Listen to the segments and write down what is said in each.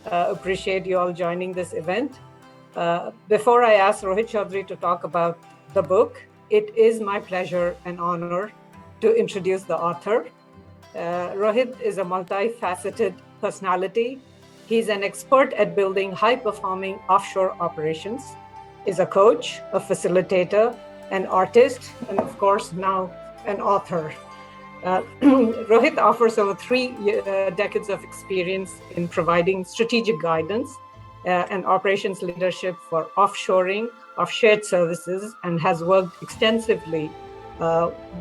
Appreciate you all joining this event. Before I ask Rohit Chowdhry to talk about the book, it is my pleasure and honor to introduce the author. Rohit is a multifaceted personality. He's an expert at building high-performing offshore operations, is a coach, a facilitator, an artist, and of course now an author. Rohit offers over three decades of experience in providing strategic guidance and operations leadership for offshoring of shared services, and has worked extensively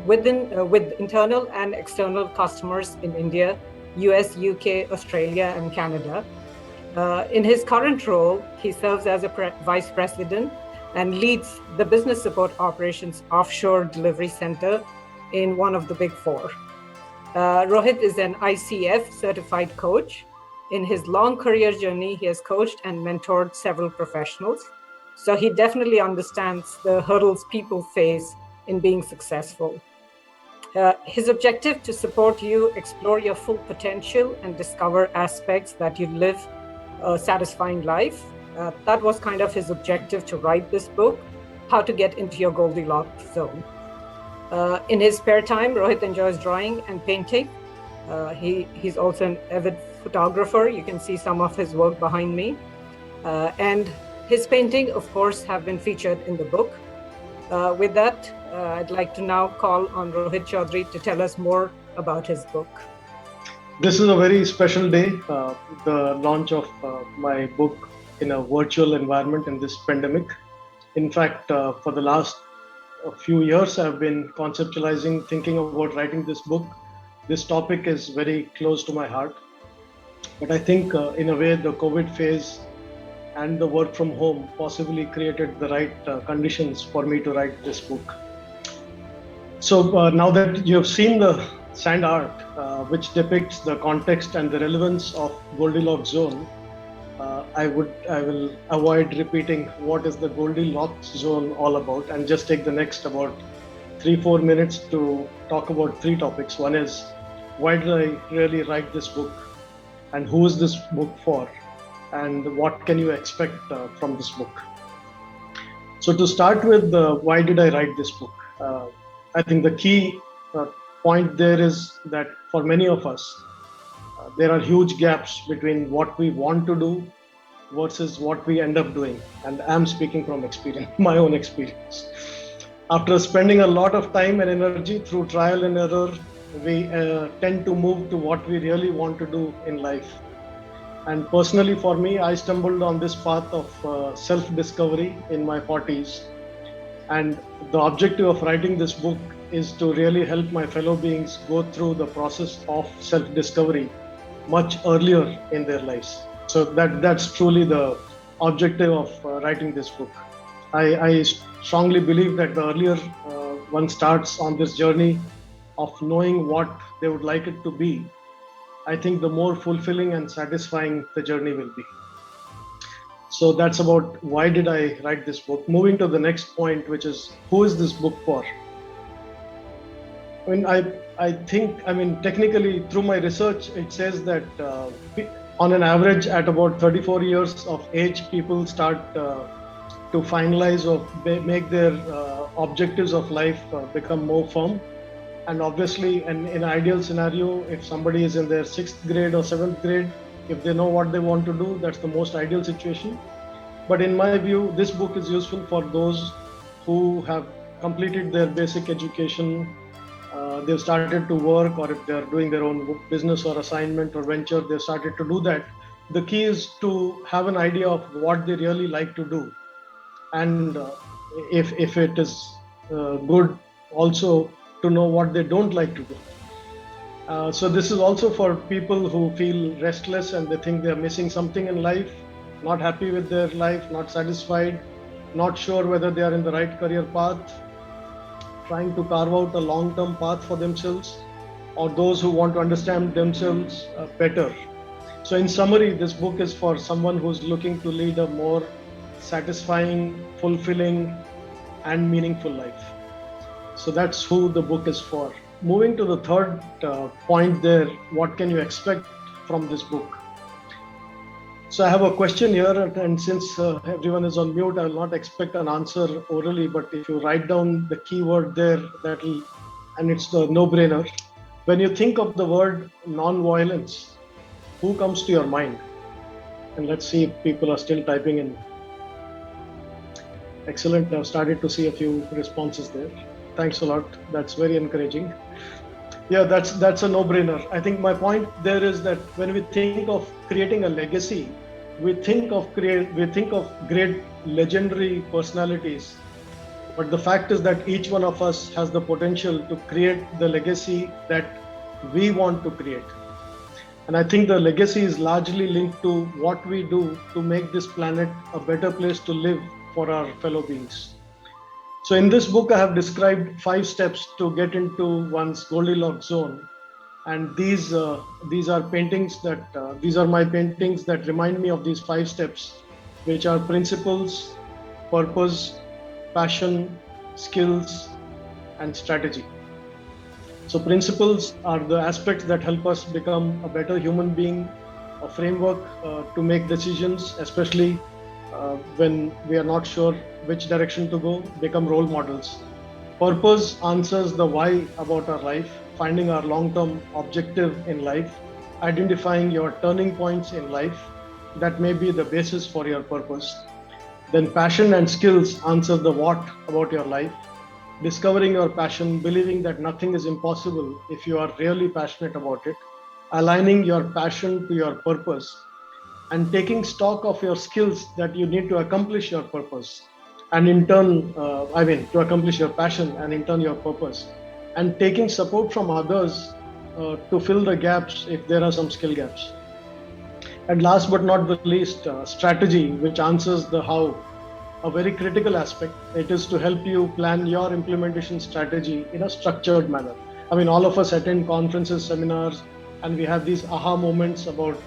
with internal and external customers in India, US, UK, Australia, and Canada. In his current role, he serves as a vice president and leads the business support operations offshore delivery center in one of the big four. Rohit is an ICF certified coach. In his long career journey, he has coached and mentored several professionals. So he definitely understands the hurdles people face in being successful. His objective to support you explore your full potential and discover aspects that you live a satisfying life. That was kind of his objective to write this book, How to Get into Your Goldilocks Zone. In his spare time, Rohit enjoys drawing and painting. He's also an avid photographer. You can see some of his work behind me. And his painting, of course, have been featured in the book. With that, I'd like to now call on Rohit Chowdhry to tell us more about his book. This is a very special day, the launch of my book in a virtual environment in this pandemic. In fact, for the last few years, I've been conceptualizing, thinking about writing this book. This topic is very close to my heart. But I think in a way, the COVID phase and the work from home possibly created the right conditions for me to write this book. So now that you have seen the sand art, which depicts the context and the relevance of Goldilocks Zone, I will avoid repeating what is the Goldilocks Zone all about, and just take the next about 3-4 minutes to talk about three topics. One is, why did I really write this book, and who is this book for, and what can you expect from this book? So to start with, why did I write this book? I think the key point there is that for many of us, there are huge gaps between what we want to do versus what we end up doing. And I'm speaking from experience, my own experience. After spending a lot of time and energy through trial and error, we tend to move to what we really want to do in life. And personally for me, I stumbled on this path of self-discovery in my 40s. And the objective of writing this book is to really help my fellow beings go through the process of self-discovery much earlier in their lives. So that's truly the objective of writing this book. I strongly believe that the earlier one starts on this journey of knowing what they would like it to be, I think the more fulfilling and satisfying the journey will be. So that's about why did I write this book. Moving to the next point, which is, who is this book for? I think, technically through my research, it says that on an average at about 34 years of age, people start to finalize or make their objectives of life become more firm. And obviously, in an ideal scenario, if somebody is in their 6th grade or 7th grade, if they know what they want to do, that's the most ideal situation. But in my view, this book is useful for those who have completed their basic education, they've started to work, or if they're doing their own business or assignment or venture, they've started to do that. The key is to have an idea of what they really like to do. And if it is good, also to know what they don't like to do. So this is also for people who feel restless and they think they're missing something in life, not happy with their life, not satisfied, not sure whether they are in the right career path, trying to carve out a long-term path for themselves, or those who want to understand themselves better. So in summary, this book is for someone who's looking to lead a more satisfying, fulfilling, and meaningful life. So that's who the book is for. Moving to the third point there, what can you expect from this book? So I have a question here, and since everyone is on mute, I will not expect an answer orally. But if you write down the keyword there, that'll, and it's the no-brainer. When you think of the word non-violence, who comes to your mind? And let's see if people are still typing in. Excellent. I've started to see a few responses there. Thanks a lot. That's very encouraging. Yeah, that's a no-brainer. I think my point there is that when we think of creating a legacy, we think of great legendary personalities, but the fact is that each one of us has the potential to create the legacy that we want to create. And I think the legacy is largely linked to what we do to make this planet a better place to live for our fellow beings. So in this book, I have described 5 steps to get into one's Goldilocks zone, and these are paintings that these are my paintings that remind me of these 5 steps, which are principles, purpose, passion, skills, and strategy. So principles are the aspects that help us become a better human being, a framework to make decisions, especially when we are not sure which direction to go, become role models. Purpose answers the why about our life, finding our long term objective in life, identifying your turning points in life that may be the basis for your purpose. Then, passion and skills answer the what about your life, discovering your passion, believing that nothing is impossible if you are really passionate about it, aligning your passion to your purpose, and taking stock of your skills that you need to accomplish your purpose, and in turn to accomplish your passion and in turn your purpose, and taking support from others to fill the gaps if there are some skill gaps. And last but not the least, strategy, which answers the how, a very critical aspect. It is to help you plan your implementation strategy in a structured manner. I mean, all of us attend conferences, seminars, and we have these aha moments about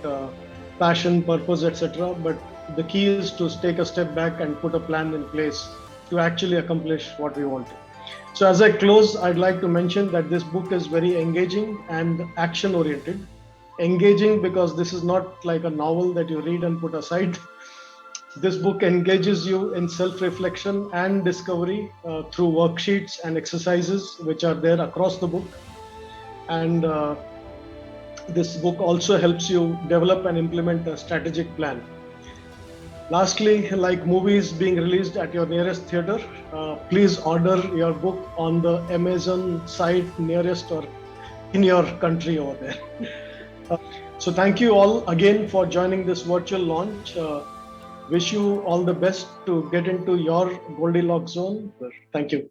passion, purpose, etc. But the key is to take a step back and put a plan in place to actually accomplish what we want to. So as I close, I'd like to mention that this book is very engaging and action oriented. Engaging because this is not like a novel that you read and put aside. This book engages you in self-reflection and discovery through worksheets and exercises which are there across the book. And this book also helps you develop and implement a strategic plan. Lastly, like movies being released at your nearest theater, please order your book on the Amazon site nearest or in your country over there. So thank you all again for joining this virtual launch. Wish you all the best to get into your Goldilocks zone. Thank you.